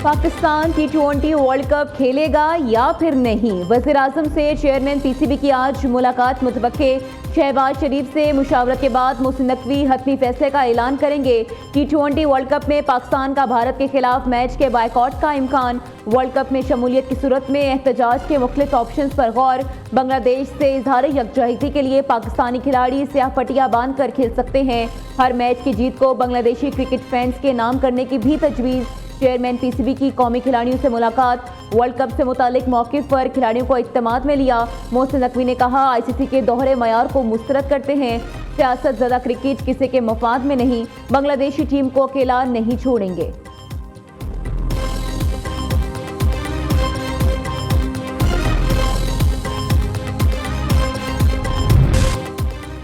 Pakistan T20 world cup खेलेगा या फिर नहीं? वज़ीर-ए-आज़म से चेयरमैन पीसीबी की आज मुलाकात मुतवक्के। शहबाज शरीफ से मुशावरत के बाद मोहसिन नकवी हतमी फैसले का ऐलान करेंगे। T20 वर्ल्ड कप में पाकिस्तान का भारत के खिलाफ मैच के बायकॉट का इम्कान। वर्ल्ड कप में शमूलियत की सूरत में एहतजाज के मुख्तलिफ ऑप्शन पर गौर। बांग्लादेश से इजहार यकजहती के लिए पाकिस्तानी खिलाड़ी स्याह पट्टियां बांध कर खेल सकते हैं। हर मैच की जीत को बांग्लादेशी क्रिकेट फैंस के नाम करने की भी तजवीज़। चेयरमैन पीसीबी की कौमी खिलाड़ियों से मुलाकात। वर्ल्ड कप से मुतालिक मौक़िफ़ पर खिलाड़ियों को इत्तेमाद में लिया। मोहसिन नकवी ने कहा, आईसीसी के दोहरे मयार को मुस्तरद करते हैं। सियासत ज़दा क्रिकेट किसी के मफाद में नहीं, बांग्लादेशी टीम को अकेला नहीं छोड़ेंगे।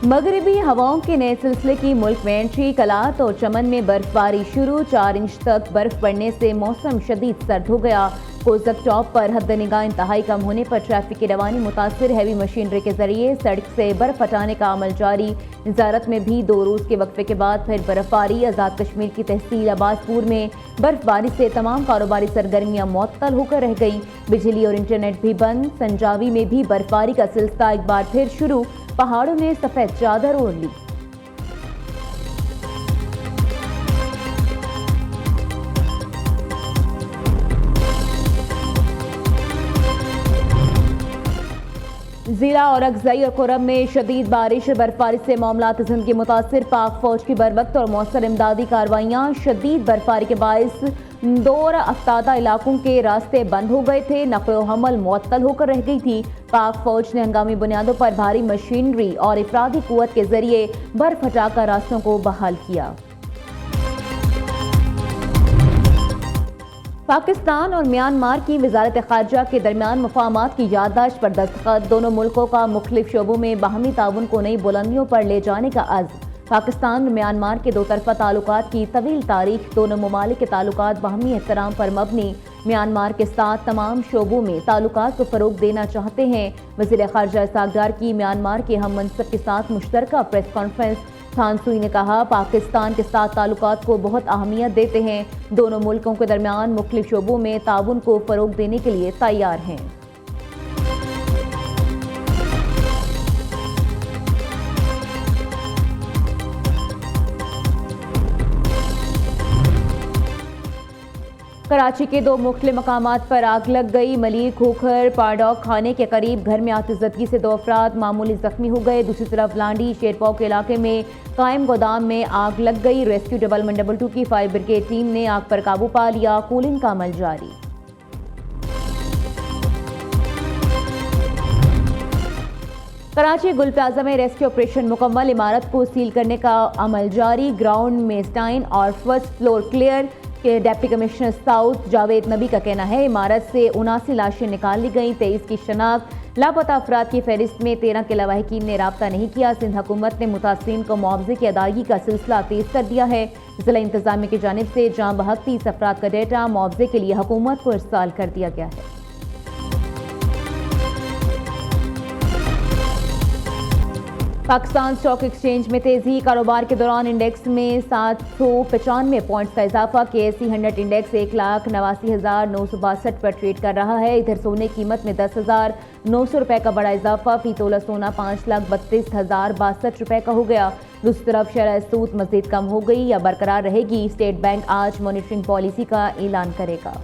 मगरबी हवाओं के नए सिलसिले की मुल्क में एंट्री। कलात और चमन में बर्फबारी शुरू। 4 इंच तक बर्फ पड़ने से मौसम शदीद सर्द हो गया। कोजक टॉप पर हद निगाह इंतहाई कम होने पर ट्रैफिक की रवानी मुतासिर। हैवी मशीनरी के जरिए सड़क से बर्फ हटाने का अमल जारी। वजारत में भी 2 रोज़ के वक्फे के बाद फिर बर्फबारी। आज़ाद कश्मीर की तहसील अब्बासपुर में बर्फबारी से तमाम कारोबारी सरगर्मियां मुअत्तल होकर रह गई। बिजली और इंटरनेट भी बंद। संजावी में भी बर्फबारी का सिलसिला एक बार फिर शुरू। पहाड़ों ने सफेद चादर ओढ़ ली। जिला और अगजई और कुरम में शदीद बारिश और बर्फबारी से मामलात जिंदगी मुतासिर। पाक फौज की बरवक्त और मौसर इमदादी कार्रवाइयाँ। शदीद बर्फबारी के बायस दौर अफ्तादा इलाकों के रास्ते बंद हो गए थे। नक़्ल हमल मुअत्तल होकर रह गई थी। पाक फौज ने हंगामी बुनियादों पर भारी मशीनरी और इफरादी कुव्वत के जरिए बर्फ हटाकर रास्तों को बहाल किया। पाकिस्तान और म्यांमार की वजारत ख़ारजा के दरमियान मफ़ाहमात की याददाश्त पर दस्तखत। दोनों मुल्कों का मुख्तलिफ शोबों में बाहमी ताउन को नई बुलंदियों पर ले जाने का अज़्म। पाकिस्तान और म्यांमार के 2 तरफ़ा ताल्लुकात की तवील तारीख। दोनों ममालिक के ताल्लुकात बाहमी एहतराम पर मबनी। म्यांमार के साथ तमाम शोबों में ताल्लुकात को फ़रोग़ देना चाहते हैं। वज़ीर ख़ारजा इसहाक़ डार की म्यांमार के हम मनसब के साथ मुश्तरका प्रेस कॉन्फ्रेंस। खान सूई ने कहा, पाकिस्तान के साथ ताल्लुकात को बहुत अहमियत देते हैं। दोनों मुल्कों के दरमियान मुख्तलिफ शोबों में ताउन को फ़रोग़ देने के लिए तैयार हैं। कराची के 2 मुख्तलिफ मकामात पर आग लग गई। मलिक खोखर पारडॉग खाने के करीब घर में आतिशज़दगी से 2 अफराद मामूली जख्मी हो गए। दूसरी तरफ लांडी शेरपाव के इलाके में कायम गोदाम में आग लग गई। रेस्क्यू डेवलपमेंट नंबर 2 की फायर ब्रिगेड टीम ने आग पर काबू पा लिया। कूलिंग का अमल जारी। कराची गुल प्लाजा में रेस्क्यू ऑपरेशन मुकम्मल। इमारत को सील करने का अमल जारी। ग्राउंड में स्टाइन और फर्स्ट फ्लोर क्लियर। के डिप्टी कमिश्नर साउथ जावेद नबी का कहना है, इमारत से 79 लाशें निकाल ली गई। 23 की शनाख्त। लापता अफराद की फहरिस्त में 13 के लवाहिकीन ने राब्ता नहीं किया। सिंध हुकूमत ने मुतासिरीन को मुआवजे की अदायगी का सिलसिला तेज कर दिया है। जिला इंतजामिया की जानिब से जाँ बहक 30 अफराद का डेटा मुआवजे के लिए हुकूमत को इरसाल कर दिया गया है। पाकिस्तान स्टॉक एक्सचेंज में तेजी। कारोबार के दौरान इंडेक्स में 795 पॉइंट्स का इजाफा। KSE 100 इंडेक्स 1,89,962 पर ट्रेड कर रहा है। इधर सोने कीमत में 10,900 रुपए का बड़ा इजाफा। फी तोला सोना 5,32,062 रुपए का हो गया। दूसरी तरफ शरह सूद मजीद कम हो गई या बरकरार रहेगी। स्टेट बैंक आज मॉनिटरिंग पॉलिसी का ऐलान करेगा।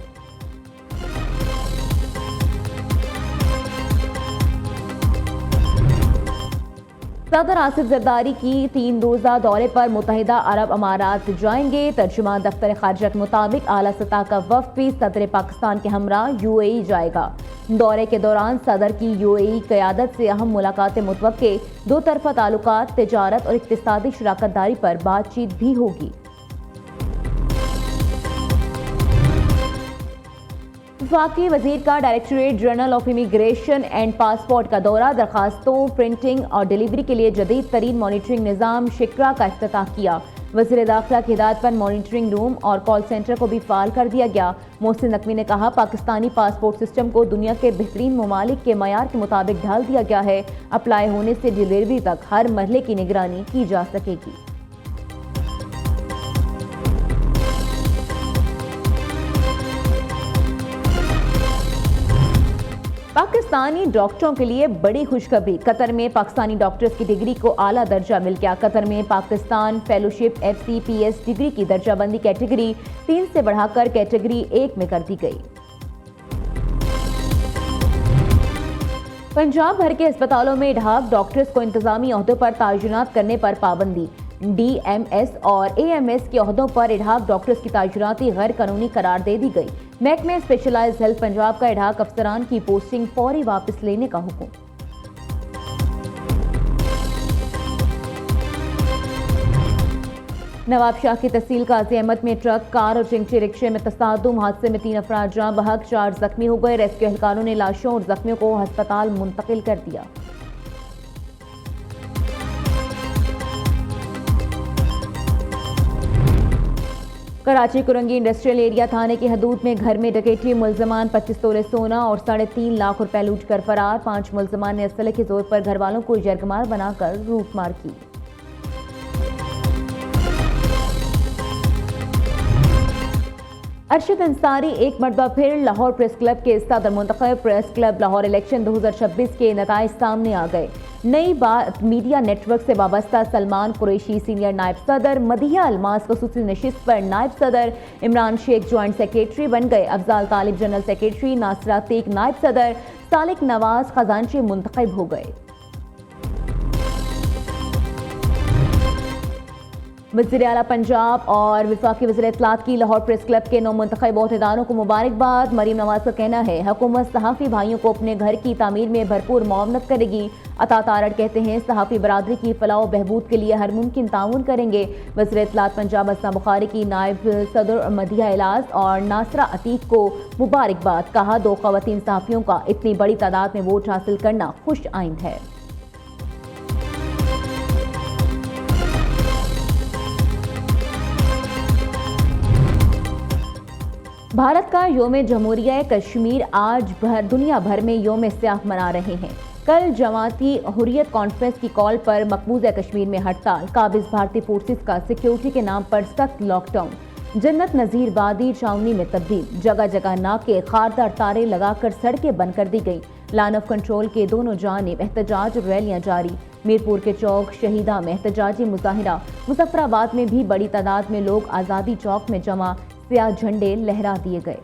सदर आसिफ जरदारी की 3 रोज़ा दौरे पर मुत्तहिदा अरब अमारात जाएंगे। तर्जुमान दफ्तर खारजा के मुताबिक आला सतह का वफ़द भी सदर पाकिस्तान के हमरा UAE जाएगा। दौरे के दौरान सदर की UAE क़यादत से अहम मुलाकातें मुतवक्के। 2 तरफ़ा ताल्लुकात, तिजारत और इक़्तिसादी शराकतदारी पर बातचीत भी होगी। वफाकी वजीर का directorate general of immigration and passport का दौरा। दरखास्तों, प्रिंटिंग और डिलीवरी के लिए जदीद तरीन मॉनिटरिंग निज़ाम शिक्रा का इफ्तिताह किया। वज़ीर दाखिला की हिदायत पर मॉनिटरिंग रूम और कॉल सेंटर को भी फाल कर दिया गया। मोहसिन नकवी ने कहा, पाकिस्तानी पासपोर्ट सिस्टम को दुनिया के बेहतरीन ममालिक के मयार के मुताबिक ढाल दिया गया है। अप्लाई होने से डिलीवरी तक हर मरहले की निगरानी की जा सकेगी। पाकिस्तानी डॉक्टरों के लिए बड़ी खुशखबरी। कतर में पाकिस्तानी डॉक्टर्स की डिग्री को आला दर्जा मिल गया। कतर में पाकिस्तान फेलोशिप FCPS डिग्री की दर्जाबंदी कैटेगरी 3 से बढ़ाकर कैटेगरी 1 में कर दी गई। पंजाब भर के अस्पतालों में ढाक डॉक्टर्स को इंतजामी ओहदों पर तैनात करने पर पाबंदी। DMS और AMS के ओहदों पर इढ़ाक डॉक्टर्स की तैनाती गैर कानूनी करार दे दी गई। महकमे स्पेशलाइज्ड हेल्थ पंजाब का इढ़ाक अफसरान की पोस्टिंग फौरी वापस लेने का हुक्म। नवाबशाह की तहसील काजी अहमद में ट्रक, कार और चिंची रिक्शे में तसादुम। हादसे में 3 अफराद जाँ बहक, 4 जख्मी हो गए। रेस्क्यू एहलकारों ने लाशों और जख्मियों को अस्पताल मुंतकिल कर दिया। कराची कुरंगी इंडस्ट्रियल एरिया थाने की हदूद में घर में डकैती। मुलजमान 25 तोले सोना और 3.5 लाख रुपए लूट कर फरार। 5 मुलजमान ने असले के जोर पर घर वालों को यरगमाल बनाकर लूटमार की। अरशद अंसारी एक मरतबा फिर लाहौर प्रेस क्लब के सदर मुंतखब। प्रेस क्लब लाहौर इलेक्शन 2026 के नताइज सामने आ गए। नई बात मीडिया नेटवर्क से वाबस्ता सलमान कुरैशी सीनियर नायब सदर, मदिया अलमास खसूसी नशिस्त पर नायब सदर, इमरान शेख ज्वाइंट सेक्रेटरी बन गए। अफजाल तालिब जनरल सेक्रेटरी, नासरा तेक नायब सदर, सालिक नवाज खजांची मुंतखब हो गए। वज़ीर आला पंजाब और वफाकी वज़ीर इत्तलात की लाहौर प्रेस क्लब के 9 मुंतखब ओहदेदारों को मुबारकबाद। मरीम नवाज का कहना है हुकूमत सहाफ़ी भाइयों को अपने घर की तामीर में भरपूर मुआवनत करेगी। अता तारड़ कहते हैं सहाफ़ी बरादरी की फलाह व बहबूद के लिए हर मुमकिन ताउन करेंगे। वज़ीर इत्तलात पंजाब असना बुखारी की नायब सदर मदिया इलाज और नासरा अतीक को मुबारकबाद। कहा 2 ख़वातीन सहाफ़ियों का इतनी बड़ी तादाद में वोट हासिल करना खुश आइंद है। भारत का योम जमहूरिया कश्मीर आज दुनिया भर में योम सियाह मना रहे हैं। कल जमाती हुर्रियत कॉन्फ्रेंस की कॉल पर मकबूजा कश्मीर में हड़ताल। काबिज भारतीय फोर्सेस का सिक्योरिटी के नाम पर सख्त लॉकडाउन। जन्नत नज़ीर वादी छावनी में तब्दील। जगह जगह नाके खारदार तारे लगाकर सड़कें बंद कर दी गई। लाइन ऑफ कंट्रोल के दोनों जानिब एहतजाज रैलियां जारी। मीरपुर के चौक शहीदा में एहतजाजी मुजाहिरा। मुजफ्फराबाद में भी बड़ी तादाद में लोग आज़ादी चौक में जमा, सियाह झंडे लहरा दिए गए।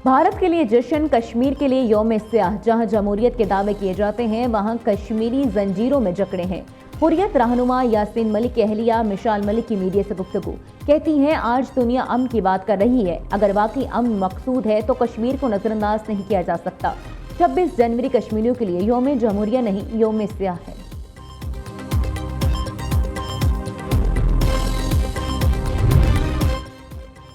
भारत के लिए जश्न, कश्मीर के लिए यौम सियाह। जहां जमहूरियत के दावे किए जाते हैं वहां कश्मीरी जंजीरों में जकड़े हैं। हुर्रियत रहनुमा यासीन मलिक की अहलिया मिशाल मलिक की मीडिया से गुफ्तगू। कहती हैं आज दुनिया अमन की बात कर रही है, अगर वाकई अमन मकसूद है तो कश्मीर को नजरअंदाज नहीं किया जा सकता। 26 जनवरी कश्मीरियों के लिए यौम जमहूरिया नहीं, यौम सियाह है।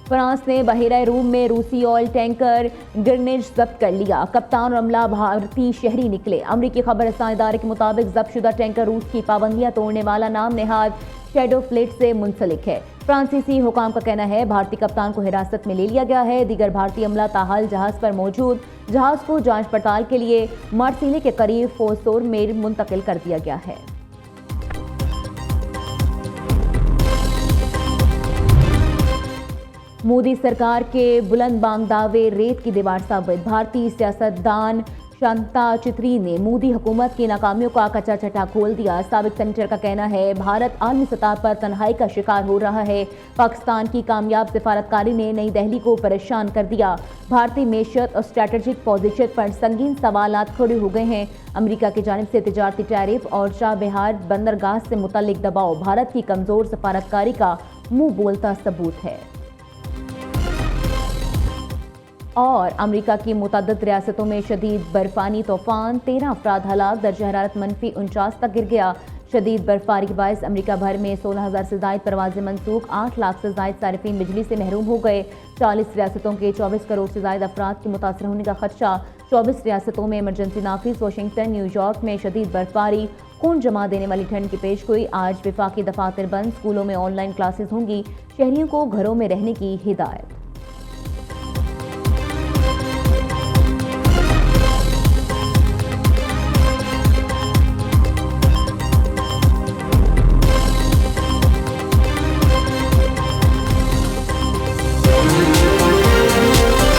फ्रांस ने बहेरा रूम में रूसी ऑयल टैंकर ग्रेनेड जब्त कर लिया। कप्तान और अमला भारतीय शहरी निकले। अमरीकी खबर रसां इदारे के मुताबिक जब्त शुदा टैंकर रूस की पाबंदियां तोड़ने वाला नाम नेहाद शैडो फ्लीट से मुंसलिक है। फ्रांसीसी हुकाम का कहना है भारतीय कप्तान को हिरासत में ले लिया गया है। दीगर भारतीय अमला ताहाल जहाज पर मौजूद। जहाज को जांच पड़ताल के लिए मार्सिले के करीब फोसोर में मुंतकिल कर दिया गया है। मोदी सरकार के बुलंद बांग दावे रेत की दीवार साबित। भारतीय सियासतदान शांता चित्री ने मोदी हुकूमत की नाकामियों का कच्चा चट्टा खोल दिया। साबिक सेनेटर का कहना है भारत आलमी सतह पर तन्हाई का शिकार हो रहा है। पाकिस्तान की कामयाब सिफारतकारी ने नई दिल्ली को परेशान कर दिया। भारतीय मेशत और स्ट्रेटेजिक पोजीशन पर संगीन सवालात खड़े हो गए हैं। अमेरिका की जानिब से तिजारती टैरिफ और चाबहार बंदरगाह से मुतल्लिक दबाव भारत की कमजोर सिफारतकारी का मुंह बोलता सबूत है। और अमेरिका की मुतअद्दिद रियासतों में शदीद बर्फानी तूफान, 13 अफराद हलाक। दर्जा हरारत -49 तक गिर गया। शदीद बर्फबारी के बायस अमेरिका भर में 16,000 से ज़ायद परवाज़ें मनसूख। 8 लाख से ज़ायद सारिफीन बिजली से महरूम हो गए। 40 रियासतों के 24 करोड़ से ज़ायद अफराद के मुतासर होने का खदशा। 24 रियासतों में इमरजेंसी नाफिज। वाशिंगटन, न्यूयॉर्क में शदीद बर्फबारी, खून जमा देने वाली ठंड की पेशगोई। आज विफाकी दफातर बंद, स्कूलों में ऑनलाइन क्लासेस होंगी। शहरियों को घरों में रहने की हिदायत।